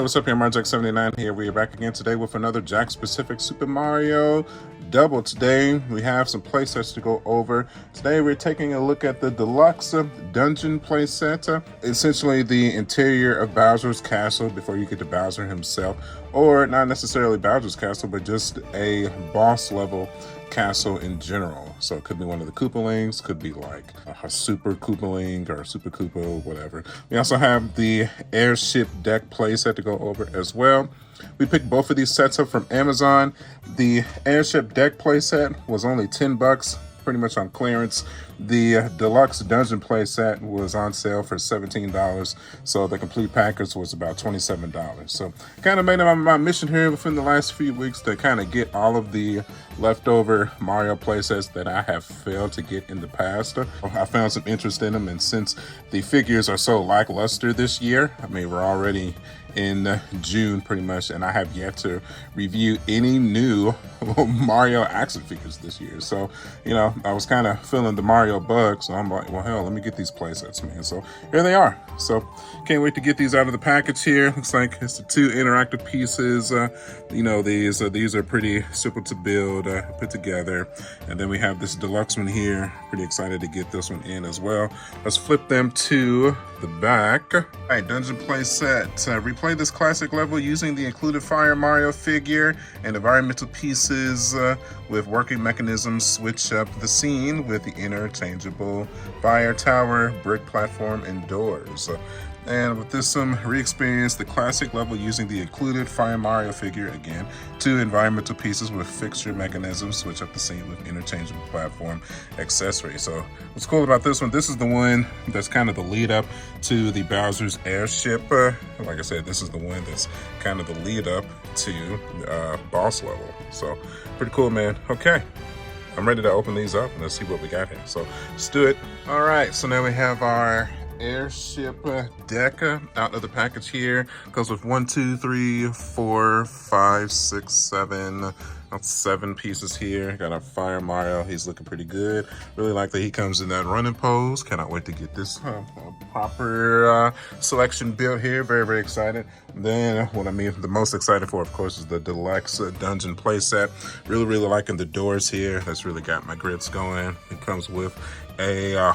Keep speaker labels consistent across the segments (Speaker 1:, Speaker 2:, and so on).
Speaker 1: Hey, what's up here? Jakks79 here. We are back again today with another Jakks Pacific Super Mario Double. Today we have some playsets to go over. Today we're taking a look at the Deluxe Dungeon playset. Essentially the interior of Bowser's Castle before you get to Bowser himself. Or not necessarily Bowser's Castle, but just a boss level castle in general. So it could be one of the Koopalings, could be like a Super Koopaling or Super Koopa, whatever. We also have the Airship deck playset to go over as well. We picked both of these sets up from Amazon. The Airship deck playset was only 10 bucks, pretty much on clearance. The Deluxe Dungeon playset was on sale for $17, so the complete package was about $27. So kind of made it my mission here within the last few weeks to kind of get all of the leftover Mario playsets that I have failed to get in the past. I found some interest in them, and since the figures are so lackluster this year, I mean, we're already in June pretty much, and I have yet to review any new Mario action figures this year. So, you know, I was kind of feeling the Mario bug, so I'm like, well, hell, let me get these playsets, man. So here they are. So can't wait to get these out of the package here. Looks like it's the two interactive pieces. You know, these are pretty simple to build, put together. And then we have this deluxe one here. Pretty excited to get this one in as well. Let's flip them to the back. All right, Dungeon playset. Replay this classic level using the included Fire Mario figure and environmental pieces with working mechanisms. Switch up the scene with the interchangeable fire tower, brick platform, and doors. And with this re-experience the classic level using the included Fire Mario figure again, two environmental pieces with fixture mechanisms, switch up the scene with interchangeable platform accessories. So what's cool about this one, this is the one that's kind of the lead up to the Bowser's Airship. Like I said, this is the one that's kind of the lead up to boss level. So pretty cool, man. Okay, I'm ready to open these up and let's see what we got here. So let's do it. All right, so now we have our Airship deck out of the package here. Goes with 1, 2, 3, 4, 5, 6, 7. That's 7 pieces here. Got our Fire Mario. He's looking pretty good. Really like that he comes in that running pose. Cannot wait to get this proper selection built here. Very, very excited. Then what I'm the most excited for, of course, is the Deluxe Dungeon playset. Really, really liking the doors here. That's really got my grits going. It comes with a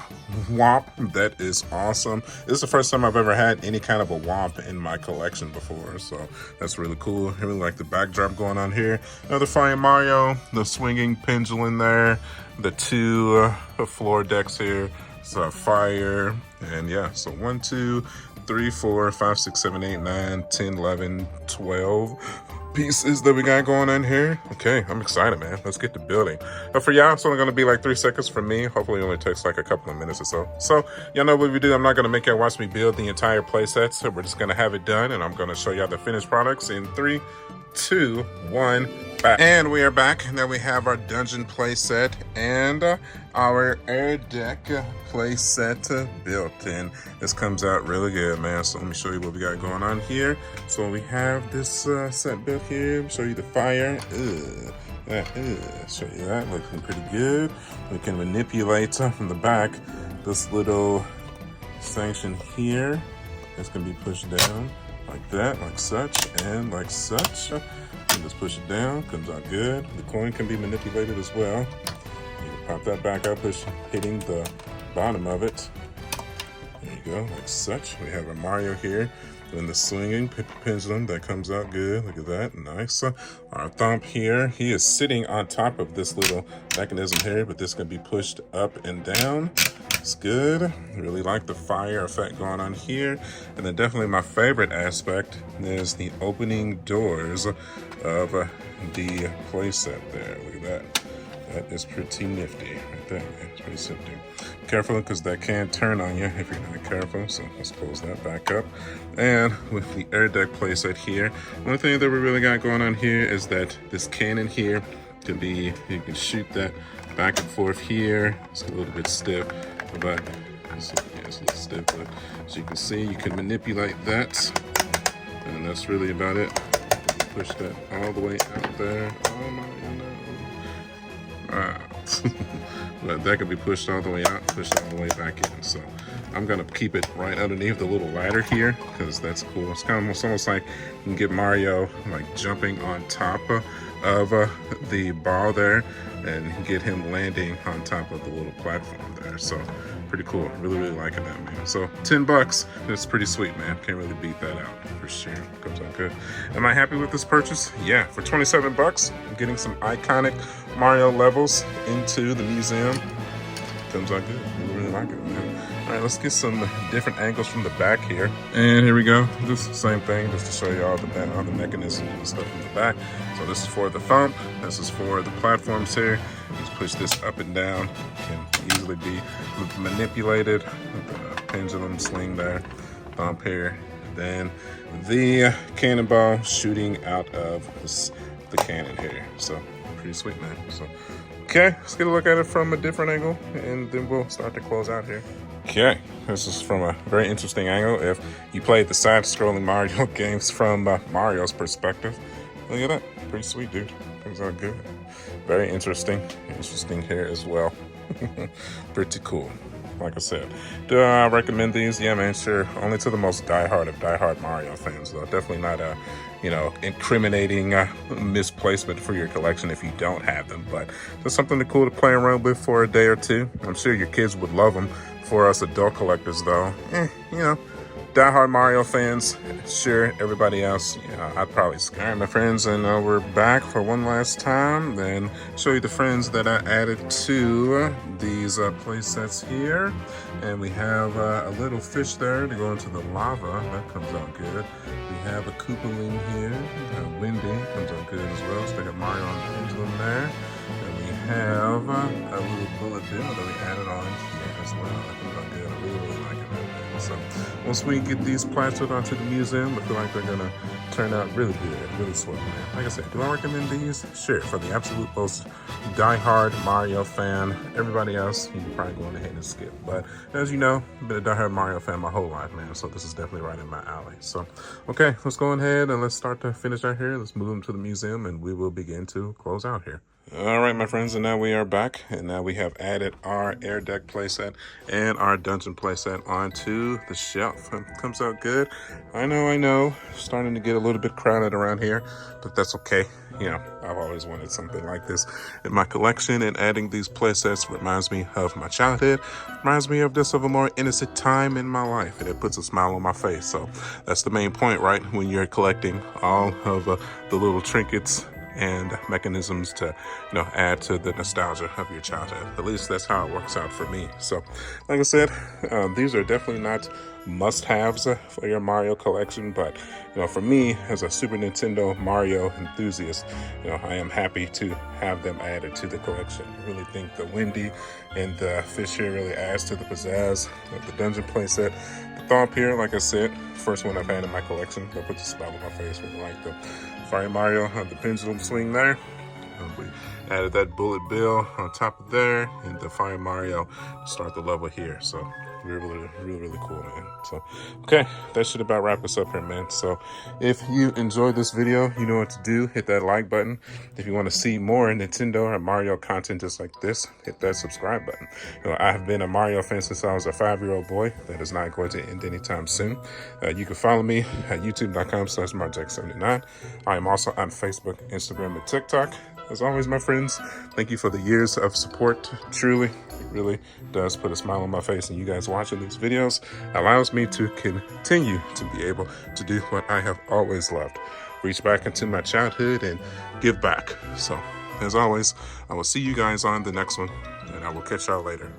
Speaker 1: womp that is awesome. This is the first time I've ever had any kind of a womp in my collection before, so that's really cool. I really like the backdrop going on here. Another Fire Mario, the swinging pendulum there, the two floor decks here, so fire, and yeah, so 1, 2, 3, 4, 5, 6, 7, 8, 9, 10, 11, 12 pieces that we got going on here. Okay, I'm excited, man. Let's get to building. For y'all, it's only going to be like 3 seconds for me. Hopefully it only takes like a couple of minutes or so. So y'all know what we do. I'm not going to make y'all watch me build the entire playset. So we're just going to have it done, and I'm going to show y'all the finished products in 3, 2, 1, back. And we are back. Now we have our dungeon playset and our air deck playset built in. This comes out really good, man. So let me show you what we got going on here. So we have this set built here. Show you the fire. Show you that, looking pretty good. We can manipulate from the back this little section here. It's gonna be pushed down like that, like such, and like such. And just push it down, comes out good. The coin can be manipulated as well. You can pop that back up, hitting the bottom of it. There you go, like such. We have a Mario here doing the swinging pendulum that comes out good. Look at that, nice. Our thump here, he is sitting on top of this little mechanism here, but this can be pushed up and down. It's good. Really like the fire effect going on here. And then definitely my favorite aspect is the opening doors of the playset there. Look at that. That is pretty nifty right there. It's pretty nifty. Careful, because that can turn on you if you're not careful. So let's close that back up. And with the air deck playset here, one thing that we really got going on here is that this cannon here can be, you can shoot that back and forth here. It's a little bit stiff, but it's a little stiff. But as you can see, you can manipulate that, and that's really about it. Push that all the way out there. Oh my goodness. But that could be pushed all the way out, pushed all the way back in. So I'm gonna keep it right underneath the little ladder here because that's cool. It's kind of almost like you can get Mario like jumping on top of the ball there and get him landing on top of the little platform there. So pretty cool. Really liking that, man. So $10, that's pretty sweet, man. Can't really beat that out for sure. Comes out good. Am I happy with this purchase? Yeah, for $27, I'm getting some iconic Mario levels into the museum. Comes out good. Really like it, man. All right, let's get some different angles from the back here. And here we go. Just the same thing, just to show you all the mechanisms and stuff from the back. So this is for the thump. This is for the platforms here. Just push this up and down. Can easily be manipulated with the pendulum swing there. Thump here. Then the cannonball shooting out of the cannon here. So pretty sweet, man. So okay, let's get a look at it from a different angle, and then we'll start to close out here. Okay, this is from a very interesting angle. If you played the side-scrolling Mario games from Mario's perspective, look at that. Pretty sweet, dude. Comes out good. Very interesting. Interesting here as well. Pretty cool. Like I said, do I recommend these? Yeah, man, sure. Only to the most diehard of diehard Mario fans, though. Definitely not a, incriminating misplacement for your collection if you don't have them. But just something cool to play around with for a day or two. I'm sure your kids would love them. For us adult collectors, though, diehard Mario fans, sure. Everybody else, I'd probably scare. All right, my friends, and we're back for one last time. Then show you the friends that I added to these play sets here. And we have a little fish there to go into the lava. That comes out good. We have a Koopaling here. Windy comes out good as well. So we got Mario on the pendulum there. And we have a little bullet bill that we added on here as well. That comes out good. I really like it, man. So once we get these plastered onto the museum, I feel like they're gonna turn out really good, really swell, man. Like I said, do I recommend these? Sure, for the absolute most diehard Mario fan. Everybody else, you can probably go ahead and skip. But as you know, I've been a diehard Mario fan my whole life, man. So this is definitely right in my alley. So, okay, let's go ahead and let's start to finish out here. Let's move them to the museum, and we will begin to close out here. All right, my friends, and now we are back, and now we have added our air deck playset and our dungeon playset onto the shelf. It comes out good. I know, starting to get a little bit crowded around here, but that's okay. I've always wanted something like this in my collection, and adding these playsets reminds me of my childhood, reminds me of a more innocent time in my life, and it puts a smile on my face. So that's the main point, right? When you're collecting all of the little trinkets and mechanisms to add to the nostalgia of your childhood. At least that's how it works out for me. So like I said, these are definitely not must-haves for your Mario collection, but for me as a Super Nintendo Mario enthusiast, I am happy to have them added to the collection. I really think the Windy and the fish here really adds to the pizzazz of the dungeon playset. The thump here, like I said, first one I've had in my collection. That puts a smile on my face. Really like the Fire Mario on the pendulum swing there. We added that bullet bill on top of there, and the Fire Mario to start the level here. So really cool, man. So okay, that should about wrap us up here, man. So if you enjoyed this video, you know what to do. Hit that like button. If you want to see more Nintendo or Mario content just like this, hit that subscribe button. I have been a Mario fan since I was a 5-year-old boy. That is not going to end anytime soon. You can follow me at youtube.com/markjakks79. I am also on Facebook, Instagram, and TikTok. As always, my friends, thank you for the years of support. Truly, it really does put a smile on my face, and you guys watching these videos allows me to continue to be able to do what I have always loved. Reach back into my childhood and give back. So, as always, I will see you guys on the next one, and I will catch y'all later.